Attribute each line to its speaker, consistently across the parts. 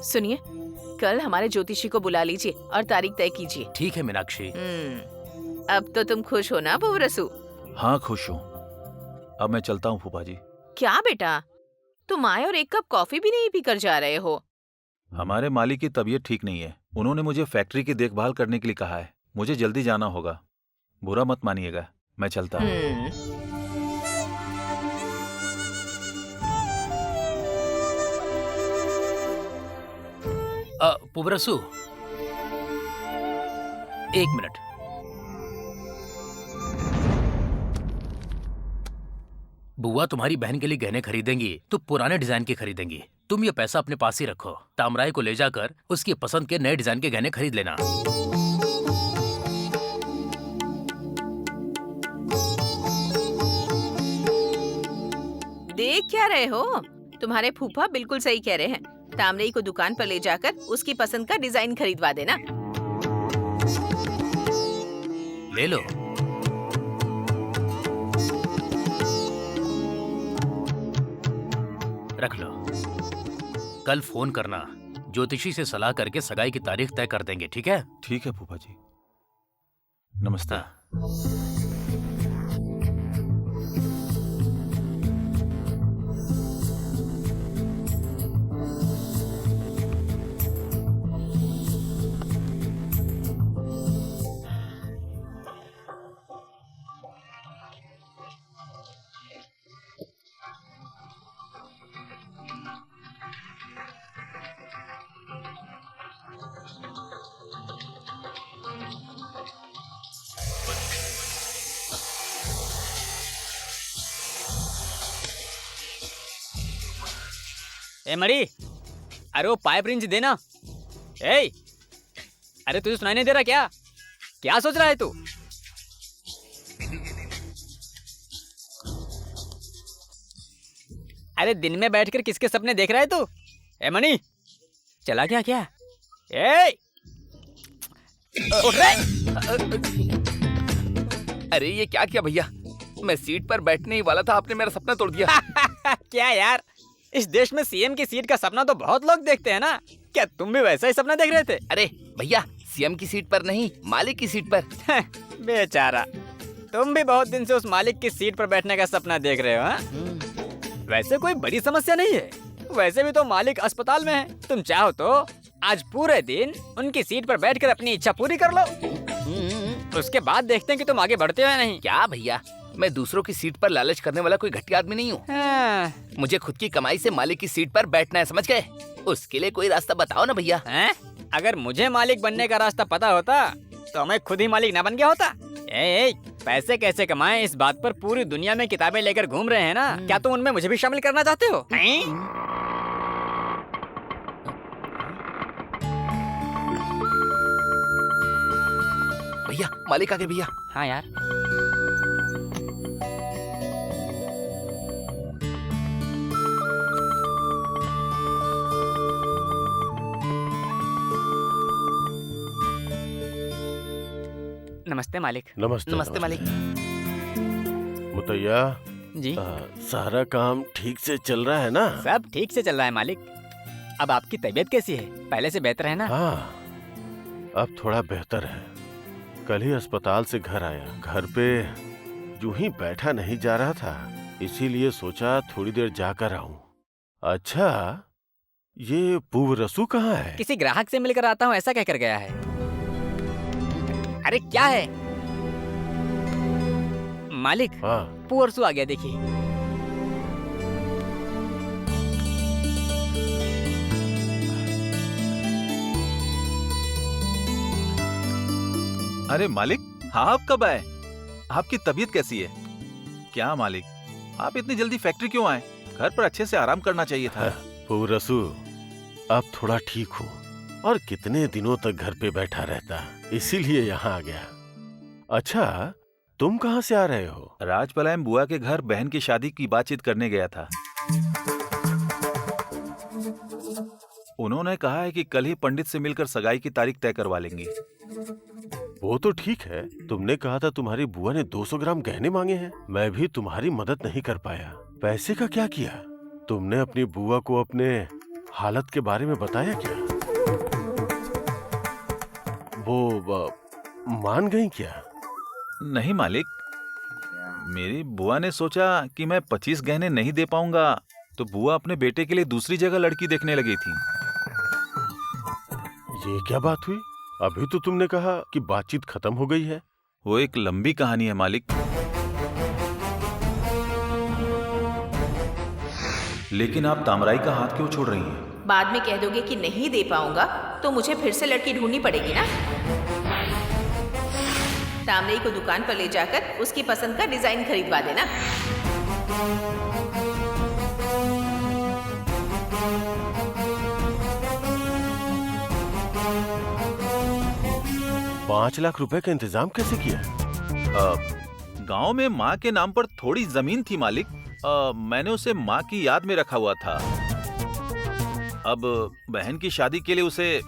Speaker 1: सुनिए, कल हमारे ज्योतिषी को बुला लीजिए और तारीख तय कीजिए।
Speaker 2: ठीक है मीनाक्षी।
Speaker 1: अब तो तुम खुश हो ना पुवरसु?
Speaker 3: हाँ खुश हूँ। अब मैं चलता हूँ फूफा जी।
Speaker 1: क्या बेटा, तुम आए और एक कप कॉफी भी नहीं पीकर जा रहे हो?
Speaker 3: हमारे मालिक की तबीयत ठीक नहीं है। उन्होंने मुझे फैक्ट्री की देखभाल करने के लिए कहा है। मुझे जल्दी जाना होगा। बुरा मत मानिएगा, मैं चलता हूँ।
Speaker 2: पुवरसु, एक मिनट। बुआ तुम्हारी बहन के लिए गहने खरीदेंगी तो पुराने डिजाइन के खरीदेंगी। तुम ये पैसा अपने पास ही रखो। तामराई को ले जाकर उसकी पसंद के नए डिजाइन के गहने खरीद लेना।
Speaker 1: देख क्या रहे हो? तुम्हारे फूफा बिल्कुल सही कह रहे हैं। तामरई को दुकान पर ले जाकर उसकी पसंद का डिजाइन खरीदवा देना।
Speaker 2: ले लो। रख लो। कल फोन करना। ज्योतिषी से सलाह करके सगाई की तारीख तय कर देंगे, ठीक है?
Speaker 3: ठीक है फूफा जी। नमस्ते।
Speaker 4: ए मरी, अरे वो पाइप रिंच देना। ए, अरे तुझे सुनाई नहीं दे रहा क्या? क्या सोच रहा है तू? अरे दिन में बैठकर किसके सपने देख रहा है तू? ए मनी, चला क्या क्या? ए, उठ रे!
Speaker 5: अरे ये क्या किया भैया? मैं सीट पर बैठने ही वाला था, आपने मेरा सपना तोड़ दिया।
Speaker 4: क्या यार, इस देश में सीएम की सीट का सपना तो बहुत लोग देखते हैं ना। क्या तुम भी वैसा ही सपना देख रहे थे?
Speaker 5: अरे भैया, सीएम की सीट पर नहीं, मालिक की सीट पर।
Speaker 4: बेचारा, तुम भी बहुत दिन से उस मालिक की सीट पर बैठने का सपना देख रहे हो, हाँ? वैसे कोई बड़ी समस्या नहीं है। वैसे भी तो मालिक अस्पताल में है। तुम चाहो तो आज पूरे दिन उनकी सीट पर बैठकर अपनी इच्छा पूरी कर लो। उसके बाद देखते हैं कि तुम आगे बढ़ते हो या नहीं।
Speaker 5: क्या भैया, मैं दूसरों की सीट पर लालच करने वाला कोई घटिया आदमी नहीं हूँ।
Speaker 4: हाँ।
Speaker 5: मुझे खुद की कमाई से मालिक की सीट पर बैठना है, समझ गए? उसके लिए कोई रास्ता बताओ ना भैया।
Speaker 4: अगर मुझे मालिक बनने का रास्ता पता होता तो मैं खुद ही मालिक ना बन गया होता। पैसे कैसे कमाएं, इस बात पर पूरी दुनिया में किताबें लेकर घूम रहे हैं ना। क्या तुम उनमें मुझे भी शामिल करना चाहते हो?
Speaker 5: भैया, मालिक आ गए भैया।
Speaker 4: हाँ यार। नमस्ते मालिक।
Speaker 5: नमस्ते मालिक।
Speaker 6: मुतैया
Speaker 4: जी।
Speaker 6: सारा काम ठीक से चल रहा है ना?
Speaker 4: सब ठीक से चल रहा है मालिक। अब आपकी तबीयत कैसी है? पहले से बेहतर है ना?
Speaker 6: हाँ, अब थोड़ा बेहतर है। कल ही अस्पताल से घर आया। घर पे यूं ही बैठा नहीं जा रहा था, इसीलिए सोचा थोड़ी देर जाकर आऊं। अच्छा, ये पुवरसु कहाँ है?
Speaker 4: किसी ग्राहक से मिलकर आता हूँ ऐसा कहकर गया है। अरे क्या है मालिक?
Speaker 6: हाँ।
Speaker 4: पुवरसु आ गया, देखिए।
Speaker 3: अरे मालिक, हाँ आप कब आए? आपकी तबीयत कैसी है? क्या मालिक, आप इतनी जल्दी फैक्ट्री क्यों आए? घर पर अच्छे से आराम करना चाहिए था।
Speaker 6: पुवरसु, अब थोड़ा ठीक हूँ और कितने दिनों तक घर पे बैठा रहता, इसीलिए यहाँ आ गया। अच्छा, तुम कहाँ से आ रहे हो?
Speaker 3: राजपलायम बुआ के घर बहन की शादी की बातचीत करने गया था। उन्होंने कहा है कि कल ही पंडित से मिलकर सगाई की तारीख तय करवा लेंगे।
Speaker 6: वो तो ठीक है। तुमने कहा था तुम्हारी बुआ ने 200 ग्राम गहने मांगे हैं। मैं भी तुम्हारी मदद नहीं कर पाया। पैसे का क्या किया? तुमने अपनी बुआ को अपने हालत के बारे में बताया क्या? वो मान गई क्या?
Speaker 3: नहीं मालिक, मेरी बुआ ने सोचा कि मैं 25 गहने नहीं दे पाऊंगा, तो बुआ अपने बेटे के लिए दूसरी जगह लड़की देखने लगी थी।
Speaker 6: ये क्या बात हुई? अभी तो तुमने कहा कि बातचीत खत्म हो गई है।
Speaker 3: वो एक लंबी कहानी है मालिक, लेकिन आप तामराई का हाथ क्यों छोड़ रही हैं?
Speaker 1: बाद में कह दोगे कि नहीं दे पाऊंगा तो मुझे फिर से लड़की ढूंढनी पड़ेगी ना। तामराई को दुकान पर ले जाकर उसकी पसंद का डिजाइन खरीदवा देना।
Speaker 6: 5 लाख रुपए का इंतजाम कैसे किया?
Speaker 3: गांव में माँ के नाम पर थोड़ी जमीन थी मालिक। मैंने उसे माँ की याद में रखा हुआ था। अब बहन की शादी के लिए उसे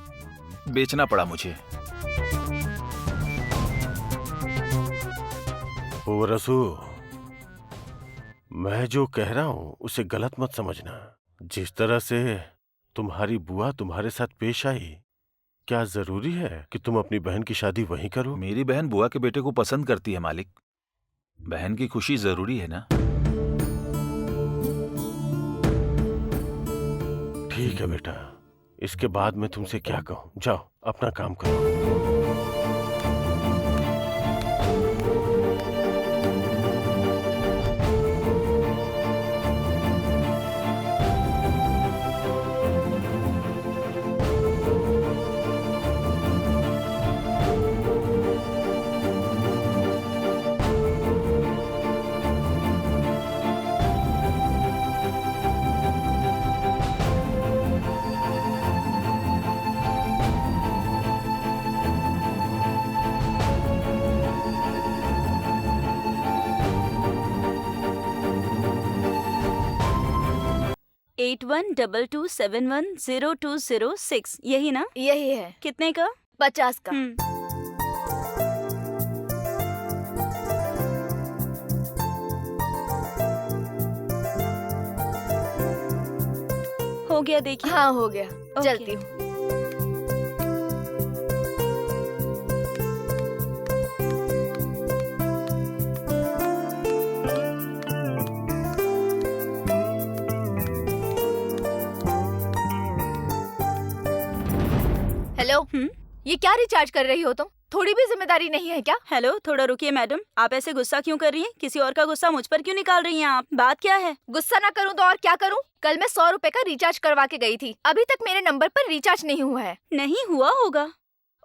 Speaker 3: बेचना पड़ा मुझे।
Speaker 6: ओ रसू, मैं जो कह रहा हूँ उसे गलत मत समझना। जिस तरह से तुम्हारी बुआ तुम्हारे साथ पेश आई, क्या जरूरी है कि तुम अपनी बहन की शादी वहीं करो?
Speaker 3: मेरी बहन बुआ के बेटे को पसंद करती है मालिक। बहन की खुशी जरूरी है ना।
Speaker 6: ठीक है बेटा, इसके बाद मैं तुमसे क्या कहूँ। जाओ अपना काम करो।
Speaker 7: एट 8122710206, यही ना?
Speaker 8: यही है।
Speaker 7: कितने का?
Speaker 8: 50 का।
Speaker 7: हो गया, देखिए।
Speaker 8: हाँ हो गया,
Speaker 7: ओके।
Speaker 8: चलती हूँ। हेलो, ये क्या रिचार्ज कर रही हो तुम? थोड़ी भी जिम्मेदारी नहीं है क्या?
Speaker 7: हेलो, थोड़ा रुकिए मैडम। आप ऐसे गुस्सा क्यों कर रही हैं? किसी और का गुस्सा मुझ पर क्यों निकाल रही हैं आप? बात क्या है?
Speaker 8: गुस्सा ना करूँ तो और क्या करूँ? कल मैं 100 रुपए का रिचार्ज करवा के गई थी, अभी तक मेरे नंबर पर रिचार्ज नहीं हुआ है।
Speaker 7: नहीं हुआ होगा।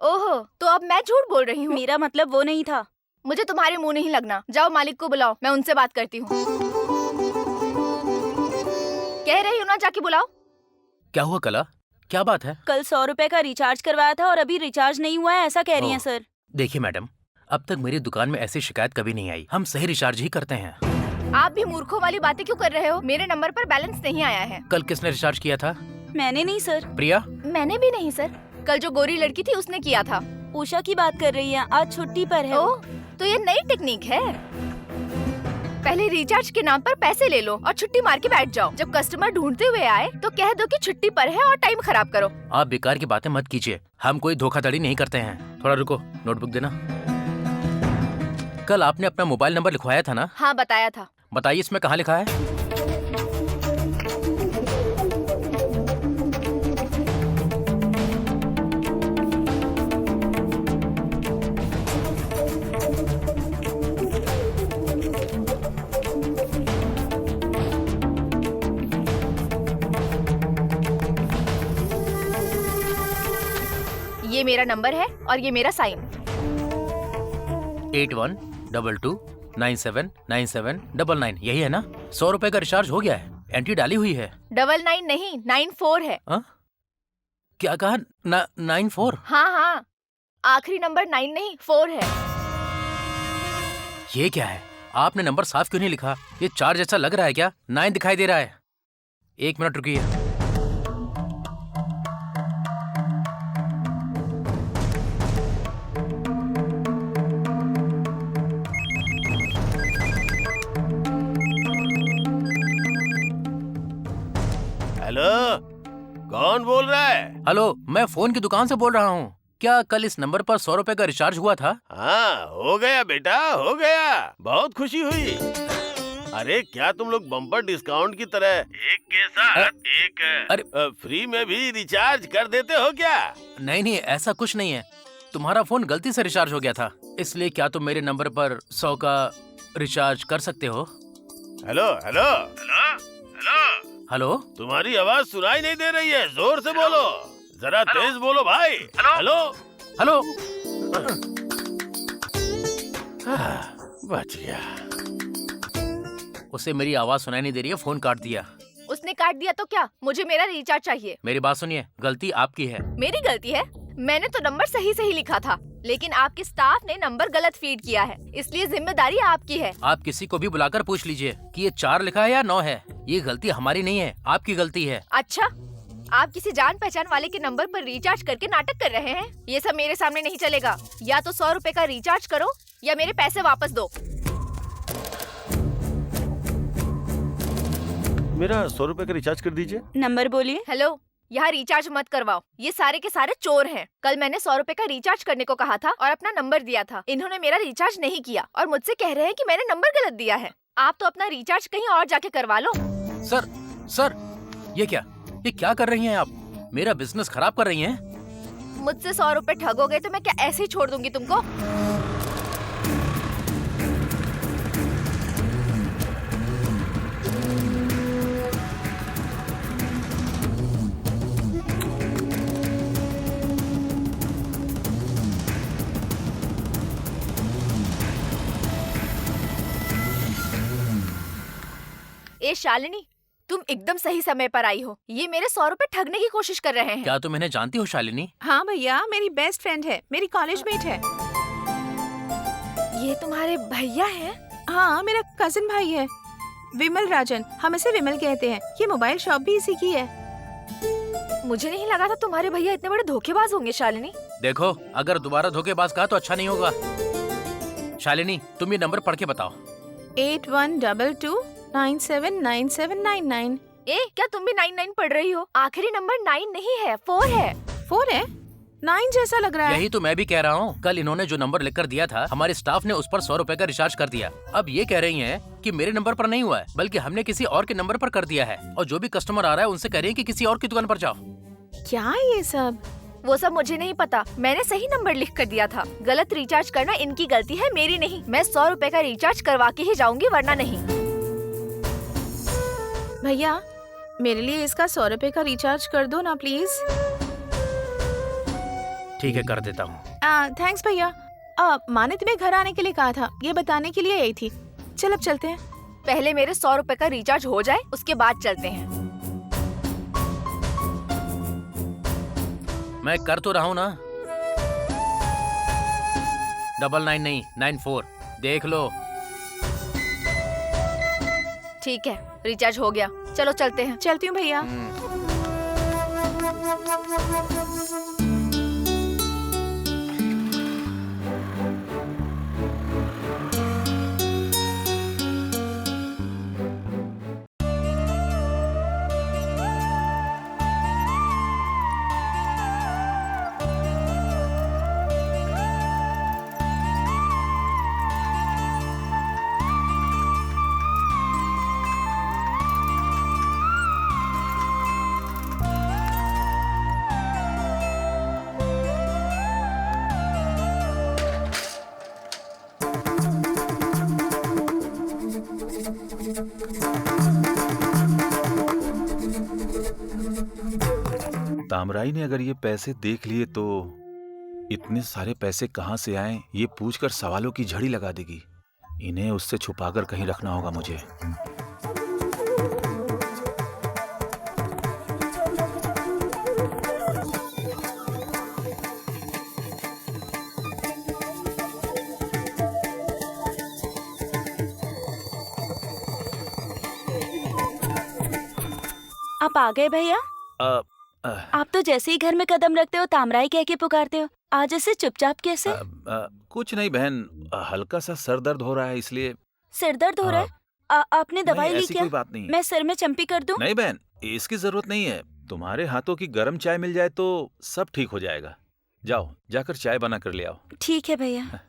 Speaker 8: ओहो, तो अब मैं झूठ बोल रही हूँ?
Speaker 7: मेरा मतलब वो नहीं था।
Speaker 8: मुझे तुम्हारे मुंह नहीं लगना। जाओ मालिक को बुलाओ, मैं उनसे बात करती हूँ। कह रही हूँ ना, जाके बुलाओ।
Speaker 2: क्या हुआ कला? क्या बात है?
Speaker 7: कल 100 रुपए का रिचार्ज करवाया था और अभी रिचार्ज नहीं हुआ है, ऐसा कह रही हैं
Speaker 2: ओह।
Speaker 7: सर।
Speaker 2: देखिए मैडम, अब तक मेरी दुकान में ऐसी शिकायत कभी नहीं आई। हम सही रिचार्ज ही करते हैं।
Speaker 8: आप भी मूर्खों वाली बातें क्यों कर रहे हो? मेरे नंबर पर बैलेंस नहीं आया है।
Speaker 2: कल किसने रिचार्ज किया था?
Speaker 7: मैंने नहीं सर।
Speaker 2: प्रिया?
Speaker 8: मैंने भी नहीं सर, कल जो गोरी लड़की थी उसने किया था।
Speaker 7: उषा की बात कर रही हैं, आज छुट्टी पर है।
Speaker 8: ओह, तो ये नई टेक्निक है। पहले रिचार्ज के नाम पर पैसे ले लो और छुट्टी मार के बैठ जाओ। जब कस्टमर ढूंढते हुए आए तो कह दो कि छुट्टी पर है और टाइम खराब करो।
Speaker 2: आप बेकार की बातें मत कीजिए, हम कोई धोखाधड़ी नहीं करते हैं। थोड़ा रुको, नोटबुक देना। कल आपने अपना मोबाइल नंबर लिखवाया था ना?
Speaker 8: हाँ बताया था।
Speaker 2: बताइए इसमें कहाँ लिखा है?
Speaker 8: ये मेरा नंबर है और ये मेरा साइन।
Speaker 2: 8122979799, यही है ना? 100 रुपए का रिचार्ज हो गया है। एंट्री डाली हुई है।
Speaker 8: 99 नहीं, 94 है।
Speaker 2: क्या कहा? 94?
Speaker 8: हाँ हाँ, आखिरी नंबर 9 नहीं 4 है।
Speaker 2: ये क्या है? आपने नंबर साफ क्यों नहीं लिखा? ये 4 जैसा लग रहा है क्या? 9 दिखाई दे रहा है। 1 मिनट रुकिए।
Speaker 6: हेलो, कौन बोल रहा है?
Speaker 2: हेलो, मैं फोन की दुकान से बोल रहा हूँ। क्या कल इस नंबर पर 100 रुपए का रिचार्ज हुआ था?
Speaker 6: हाँ, हो गया बेटा, हो गया। बहुत खुशी हुई। अरे क्या तुम लोग बम्पर डिस्काउंट की तरह एक के साथ एक फ्री में भी रिचार्ज कर देते हो क्या?
Speaker 2: नहीं नहीं, ऐसा कुछ नहीं है। तुम्हारा फोन गलती से रिचार्ज हो गया था, इसलिए क्या तुम मेरे नंबर पर 100 का रिचार्ज कर सकते हो?
Speaker 6: Hello hello hello hello,
Speaker 2: hello,
Speaker 6: तुम्हारी आवाज सुनाई नहीं दे रही है, जोर से बोलो, जरा तेज बोलो भाई। Hello
Speaker 2: hello.
Speaker 6: बच गया।
Speaker 2: उसे मेरी आवाज सुनाई नहीं दे रही है, फोन काट दिया।
Speaker 8: उसने काट दिया तो क्या, मुझे मेरा रिचार्ज चाहिए।
Speaker 2: मेरी बात सुनिए, गलती आपकी है।
Speaker 8: मेरी गलती है? मैंने तो नंबर सही सही लिखा था, लेकिन आपके स्टाफ ने नंबर गलत फीड किया है, इसलिए जिम्मेदारी आपकी है।
Speaker 2: आप किसी को भी बुलाकर पूछ लीजिए कि ये 4 लिखा है या 9 है। ये गलती हमारी नहीं है, आपकी गलती है।
Speaker 8: अच्छा, आप किसी जान पहचान वाले के नंबर पर रिचार्ज करके नाटक कर रहे हैं? ये सब मेरे सामने नहीं चलेगा। या तो 100 रुपए का रिचार्ज करो या मेरे पैसे वापस दो।
Speaker 6: मेरा 100 रुपए का रिचार्ज कर दीजिए।
Speaker 7: नंबर बोलिए।
Speaker 8: हेलो, यहाँ रिचार्ज मत करवाओ, ये सारे के सारे चोर हैं। कल मैंने 100 रुपए का रिचार्ज करने को कहा था और अपना नंबर दिया था। इन्होंने मेरा रिचार्ज नहीं किया और मुझसे कह रहे हैं कि मैंने नंबर गलत दिया है। आप तो अपना रिचार्ज कहीं और जाके करवा लो।
Speaker 2: सर, ये क्या कर रही हैं आप? मेरा बिजनेस खराब कर रही हैं।
Speaker 8: मुझसे 100 रुपए ठगोगे तो मैं क्या ऐसे ही छोड़ दूंगी तुमको? ए शालिनी, तुम एकदम सही समय पर आई हो। ये मेरे 100 रुपए ठगने की कोशिश कर रहे हैं।
Speaker 2: क्या तुम इन्हें जानती हो शालिनी?
Speaker 1: हाँ भैया, मेरी बेस्ट फ्रेंड है, मेरी कॉलेज मेट है।
Speaker 8: ये तुम्हारे भैया हैं?
Speaker 1: हाँ, मेरा कजिन भाई है, विमल राजन। हम इसे विमल कहते हैं। ये मोबाइल शॉप भी इसी की है।
Speaker 8: मुझे नहीं लगा था तुम्हारे भैया इतने बड़े धोखेबाज होंगे शालिनी।
Speaker 2: देखो, अगर दोबारा धोखेबाज कहा तो अच्छा नहीं होगा। शालिनी, तुम ये नंबर पढ़ के बताओ।
Speaker 1: 8122979799।
Speaker 8: ए, क्या तुम भी 99 पढ़ रही हो? आखिरी नंबर 9 नहीं है, 4 है।
Speaker 1: 4 है? 9 जैसा लग रहा है।
Speaker 2: यही तो मैं भी कह रहा हूँ। कल इन्होंने जो नंबर लिखकर दिया था, हमारे स्टाफ ने उस पर 100 रुपए का रिचार्ज कर दिया। अब ये कह रही हैं कि मेरे नंबर पर नहीं हुआ है, बल्कि हमने किसी और के नंबर पर कर दिया है। और जो भी कस्टमर आ रहा है उनसे कह रही है कि किसी और की दुकान पर जाओ।
Speaker 1: क्या ये सब?
Speaker 8: वो सब मुझे नहीं पता, मैंने सही नंबर लिख कर दिया था। गलत रिचार्ज करना इनकी गलती है, मेरी नहीं। मैं 100 रुपए का रिचार्ज करवा के ही जाऊंगी, वरना नहीं।
Speaker 1: भैया, मेरे लिए इसका 100 रुपए का रिचार्ज कर दो ना प्लीज।
Speaker 2: ठीक है, कर देता हूँ।
Speaker 1: थैंक्स भैया। माँ ने तुम्हें घर आने के लिए कहा था, ये बताने के लिए आई थी। चल अब चलते हैं।
Speaker 8: पहले मेरे 100 रुपए का रिचार्ज हो जाए, उसके बाद चलते हैं।
Speaker 2: मैं कर तो रहा हूँ ना। 99 नहीं, 94। देख लो।
Speaker 8: ठीक है, रिचार्ज हो गया। चलो चलते हैं।
Speaker 1: चलती हूँ भैया।
Speaker 3: तामराई ने अगर ये पैसे देख लिए तो इतने सारे पैसे कहाँ से आए, ये पूछकर सवालों की झड़ी लगा देगी। इन्हें उससे छुपाकर कहीं रखना होगा मुझे।
Speaker 7: आप आ गए भैया? आप तो जैसे ही घर में कदम रखते हो तामराई कह के पुकारते हो। आज ऐसे चुपचाप कैसे?
Speaker 3: कुछ नहीं बहन, हल्का सा सर दर्द हो रहा है इसलिए।
Speaker 7: सिर दर्द हो रहा है? आपने दवाई
Speaker 3: नहीं,
Speaker 7: ली
Speaker 3: ऐसी
Speaker 7: क्या?
Speaker 3: कोई बात नहीं।
Speaker 7: मैं सिर में चंपी कर दूं?
Speaker 3: नहीं बहन, इसकी जरूरत नहीं है। तुम्हारे हाथों की गर्म चाय मिल जाए तो सब ठीक हो जाएगा। जाओ, जाकर चाय बना कर ले आओ।
Speaker 7: ठीक है भैया।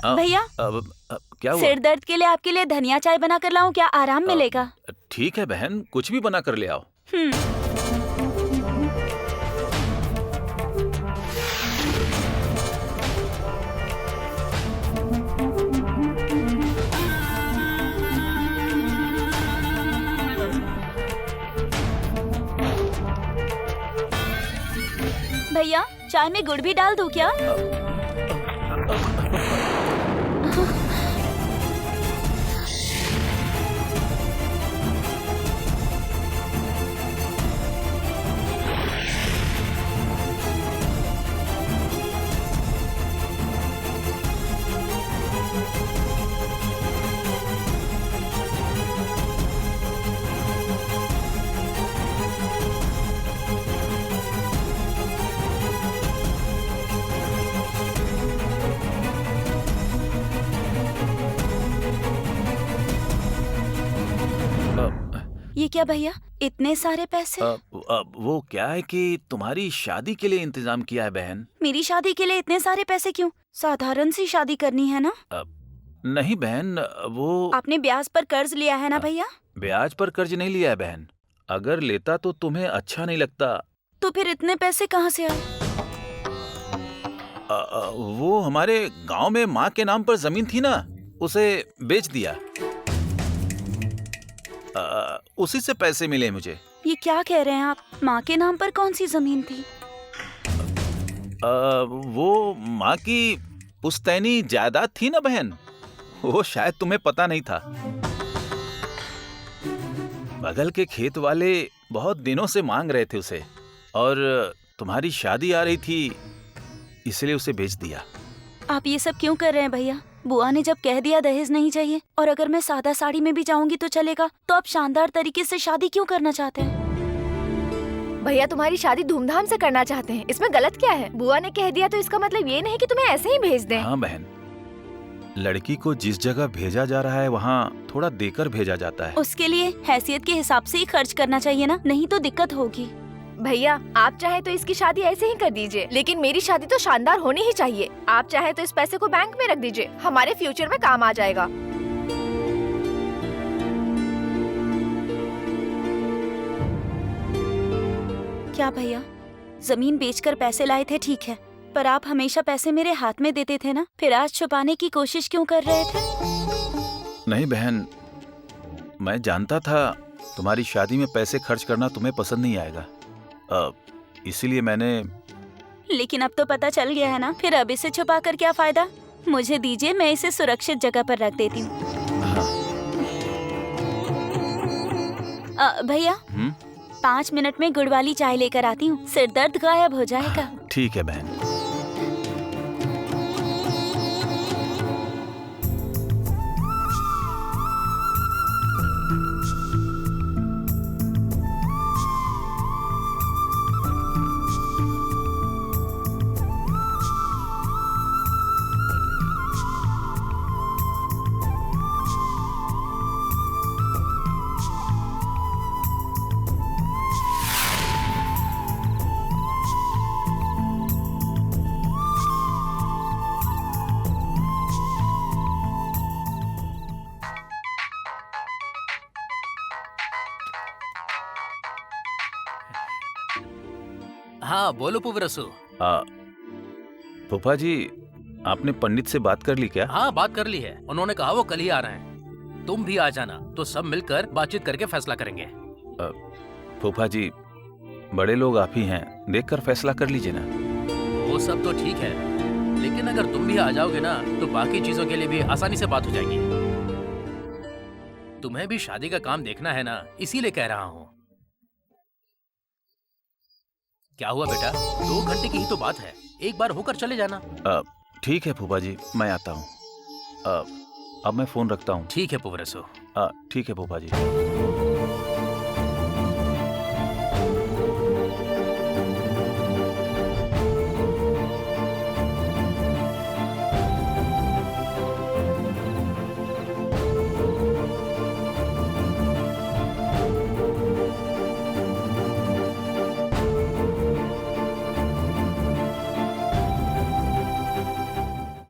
Speaker 7: भैया,
Speaker 3: क्या हुआ?
Speaker 7: सिर दर्द के लिए आपके लिए धनिया चाय बना कर लाऊं, क्या आराम मिलेगा?
Speaker 3: ठीक है बहन, कुछ भी बना कर ले आओ।
Speaker 7: भैया, चाय में गुड़ भी डाल दूं क्या? ये क्या भैया, इतने सारे पैसे?
Speaker 3: वो क्या है कि तुम्हारी शादी के लिए इंतजाम किया है बहन।
Speaker 7: मेरी शादी के लिए इतने सारे पैसे क्यों? साधारण सी शादी करनी है ना?
Speaker 3: नहीं बहन, वो
Speaker 7: आपने ब्याज पर कर्ज लिया है ना भैया?
Speaker 3: ब्याज पर कर्ज नहीं लिया है बहन। अगर लेता तो तुम्हें अच्छा नहीं लगता।
Speaker 7: तो फिर इतने पैसे कहाँ से आए?
Speaker 3: वो हमारे गांव में माँ के नाम पर जमीन थी ना, उसे बेच दिया। उसी से पैसे मिले मुझे।
Speaker 7: ये क्या कह रहे हैं आप? माँ के नाम पर कौन सी जमीन थी?
Speaker 3: वो माँ की पुश्तैनी जायदाद थी ना बहन, वो शायद तुम्हें पता नहीं था। बगल के खेत वाले बहुत दिनों से मांग रहे थे उसे, और तुम्हारी शादी आ रही थी, इसलिए उसे बेच दिया।
Speaker 7: आप ये सब क्यों कर रहे हैं भैया? बुआ ने जब कह दिया दहेज नहीं चाहिए, और अगर मैं सादा साड़ी में भी जाऊंगी तो चलेगा, तो आप शानदार तरीके से शादी क्यों करना चाहते हैं?
Speaker 8: भैया तुम्हारी शादी धूमधाम से करना चाहते हैं, इसमें गलत क्या है? बुआ ने कह दिया तो इसका मतलब ये नहीं कि तुम्हें ऐसे ही भेज दें।
Speaker 3: हाँ बहन, लड़की को जिस जगह भेजा जा रहा है वहाँ थोड़ा देकर भेजा जाता है।
Speaker 7: उसके लिए हैसियत के हिसाब से ही खर्च करना चाहिए ना, नहीं तो दिक्कत होगी।
Speaker 8: भैया आप चाहे तो इसकी शादी ऐसे ही कर दीजिए, लेकिन मेरी शादी तो शानदार होनी ही चाहिए। आप चाहे तो इस पैसे को बैंक में रख दीजिए, हमारे फ्यूचर में काम आ जाएगा।
Speaker 7: क्या भैया, जमीन बेचकर पैसे लाए थे ठीक है, पर आप हमेशा पैसे मेरे हाथ में देते थे ना, फिर आज छुपाने की कोशिश क्यों कर रहे थे?
Speaker 3: नहीं बहन, मैं जानता था तुम्हारी शादी में पैसे खर्च करना तुम्हें पसंद नहीं आएगा, इसीलिए मैंने।
Speaker 7: लेकिन अब तो पता चल गया है ना, फिर अब इसे छुपा कर क्या फायदा? मुझे दीजिए, मैं इसे सुरक्षित जगह पर रख देती हूँ। भैया 5 मिनट में गुड़ वाली चाय लेकर आती हूँ, सिर दर्द गायब हो जाएगा।
Speaker 3: ठीक है बहन।
Speaker 2: हाँ बोलो पुवरसु।
Speaker 3: फूफा जी, आपने पंडित से बात कर ली क्या?
Speaker 2: हाँ बात कर ली है, उन्होंने कहा वो कल ही आ रहे हैं। तुम भी आ जाना, तो सब मिलकर बातचीत करके फैसला करेंगे।
Speaker 3: फूफा जी, बड़े लोग आप ही हैं, देखकर फैसला कर लीजिए ना।
Speaker 2: वो सब तो ठीक है, लेकिन अगर तुम भी आ जाओगे ना तो बाकी चीजों के लिए भी आसानी से बात हो जाएगी। तुम्हें भी शादी का काम देखना है ना, इसीलिए कह रहा हूँ। क्या हुआ बेटा, 2 घंटे की ही तो बात है, एक बार होकर चले जाना।
Speaker 3: ठीक है फूफा जी, मैं आता हूँ। अब मैं फोन रखता हूँ।
Speaker 2: ठीक है पुवरसो।
Speaker 3: ठीक है फूफा जी।